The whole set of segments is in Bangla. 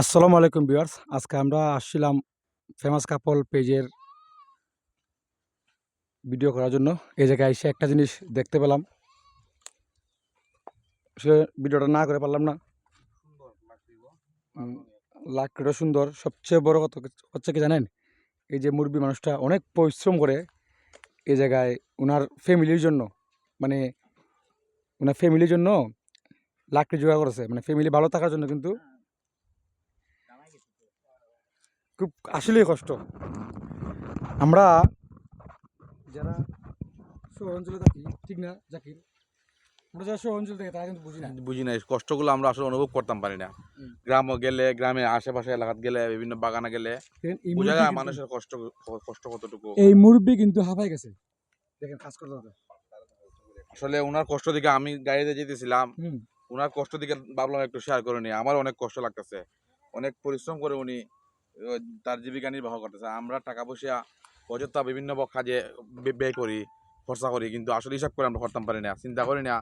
আসসালামু আলাইকুম ভিউয়ার্স। আজকে আমরা আসছিলাম ফেমাস কাপল পেজের ভিডিও করার জন্য। এই জায়গায় এসে একটা জিনিস দেখতে পেলাম, সে ভিডিওটা না করে পারলাম না। লাকড়িটা সুন্দর, সবচেয়ে বড় কথা হচ্ছে কি জানেন, এই যে মুরব্বী মানুষটা অনেক পরিশ্রম করে এই জায়গায় ওনার ফ্যামিলির জন্য, মানে ওনার ফ্যামিলির জন্য লাকড়ি জোগাড় করেছে, মানে ফ্যামিলি ভালো থাকার জন্য। কিন্তু খুব আসলেই কষ্ট। আমরা যারা শহর অঞ্চলে থাকি, ঠিক না জাকির? আমরা যারা শহর অঞ্চল থেকে তারা কিন্তু বুঝি না, এই কষ্টগুলো আমরা আসলে অনুভব করতাম পারি না। গ্রাম গেলে, গ্রামে আশেপাশে এলাকাত গেলে, বিভিন্ন বাগানে গেলে বোঝা যায় মানুষের কষ্ট কতটুকু। এই মুরব্বি কিন্তু হাঁপাই গেছে, দেখেন কাজ করতে হবে। আসলে ওনার কষ্ট দিকে আমি গাড়িতে যেতেছিলাম, ওনার কষ্ট দিকে ভাবলাম একটু শেয়ার করে নি। আমার অনেক কষ্ট লাগতেছে, অনেক পরিশ্রম করে উনি তার জীবিকা নির্বাহ করতেছে। আমরা টাকা পয়সা অযথা বিভিন্ন কাজে ব্যয় করি, খরচা করি, কিন্তু আসলে হিসাব করে আমরা করতাম পারি না, চিন্তা করি না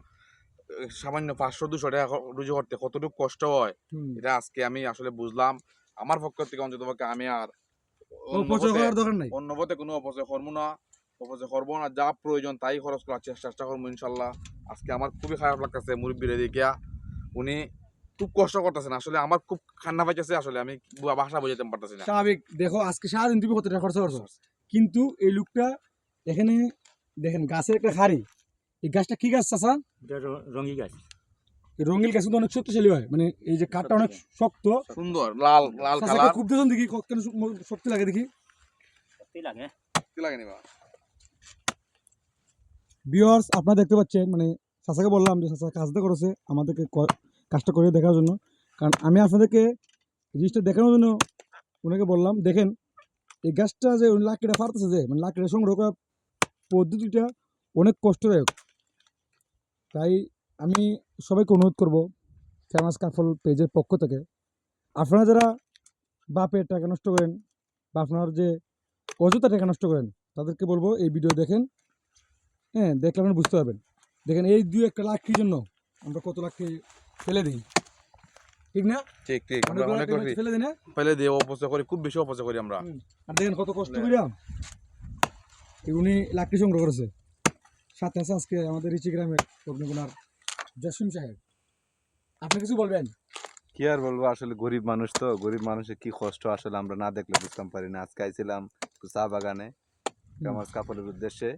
সামান্য 500-200 টাকা রুজু করতে কতটুকু কষ্ট হয়। এটা আজকে আমি আসলে বুঝলাম। আমার পক্ষ থেকে অন্তত পক্ষে আমি আর অন্যপথে কোনো অপচয় করবো না, যা প্রয়োজন তাই খরচ করার চেষ্টা করবো ইনশাল্লাহ। আজকে আমার খুবই খারাপ লাগতেছে মুরব্বীর দিকে, উনি খুব কষ্ট করতেছেন। আসলে আমার খুব কান্না পাইতেছে, আসলে আমি ভাষা বোঝাতে পারতেছি না। স্বাভাবিক, দেখো আজকে সারাদিন তুমি কত টাকা খরচা করছো, কিন্তু এই লোকটা এখানে দেখেন গাছের একটা হাড়ি। এই গাছটা কি গাছ চাচা? রঙি গাছ। রঙিল গাছ কিন্তু অনেক শক্তিশালী হয়, মানে এই যে কাঠটা অনেক শক্ত সুন্দর লাল লাল কালার। খুব দেখুন দেখি কেন শক্তি লাগে, দেখি লাগেনি বা ভিউয়ার্স। আপনারা দেখতে পাচ্ছেন, মানে চাচাকে বললাম যে চাচা কাজটা করেছে আমাদেরকে কাজটা করে দেখার জন্য, কারণ আমি আপনাদেরকে জিনিসটা দেখানোর জন্য ওনাকে বললাম। দেখেন এই গাছটা যে লাকড়িটা ফাড়তেছে, যে মানে লাকড়িটা সংগ্রহ করার পদ্ধতিটা অনেক কষ্টদায়ক। তাই আমি সবাইকে অনুরোধ করব, ফেমাস কাপল পেজের পক্ষ থেকে, আপনারা যারা বাপের টাকা নষ্ট করেন বা আপনার যে অযথা টাকা নষ্ট করেন, তাদেরকে বলবো এই ভিডিও দেখেন। হ্যাঁ, দেখলে আপনি বুঝতে পারবেন। দেখেন এই 2-1 লাখির জন্য আমরা কত লাখকে ফেলে দিই, ঠিক না? ঠিক আমরা অনেক ফেলে দিই না, ফেলে দিয়ে অপচয় করি, খুব বেশি অপচয় করি আমরা। আর দেখেন কত কষ্ট করিয়া উনি লাকড়ি সংগ্রহ করেছে। সাথে আছে আজকে আমাদের রিচি গ্রামের অগ্নিগুণার জসিম সাহেব। আপনি কিছু বলবেন? কি আর বলবো, আসলে গরিব মানুষ তো, গরিব মানুষের কি কষ্ট আসলে আমরা না দেখলে বুঝতাম পারি না। আজকে আইছিলাম চা বাগানে ফেমাস কাপড়ের উদ্দেশ্যে,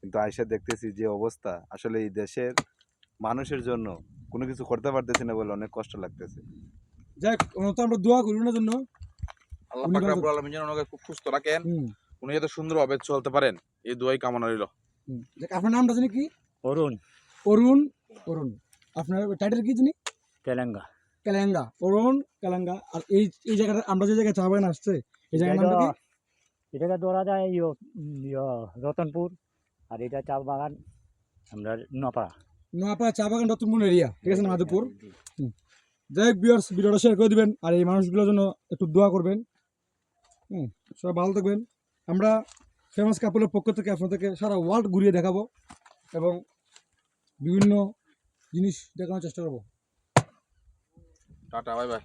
কিন্তু আইসা দেখতেছি যে অবস্থা, আসলে এই দেশের মানুষের জন্য কোনো কিছু করতে পারতেছি না বলে অনেক কষ্ট লাগতেছে। যাই হোক, আমরা দোয়া করি ওনার জন্য, আল্লাহ পাক রব্বুল আলামিন যেন ওনাকে খুব সুস্থ রাখেন, উনি যাতে সুন্দরভাবে চলতে পারেন, এই দোয়াই কামনা রইল। আপনার নামটা জানি কি? অরুণ। অরুণ। অরুণ, আপনার টাইটেল কি জানি? তেলেঙ্গা। কালাঙ্গা, অরুণ কালাঙ্গা। আর এই জায়গাটা আমরা যে জায়গায় চা বাগান আসছে, এই জায়গার নামটা কি? এটাকে ধরা যায় রতনপুর, আর এটা চা বাগান আমরা নোয়াপাড়া চা বাগান রতনপুর এরিয়া, ঠিক আছে না, মাধবপুর। যাই হোক ভিউয়ার্স, ভিডিওটা শেয়ার করে দিবেন, আর এই মানুষগুলোর জন্য একটু দোয়া করবেন। সবাই ভালো থাকবেন। আমরা ফেমাস কাপলের পক্ষ থেকে আপনাদেরকে সারা ওয়ার্ল্ড ঘুরিয়ে দেখাবো এবং বিভিন্ন জিনিস দেখানোর চেষ্টা করবো। Tata, bye bye.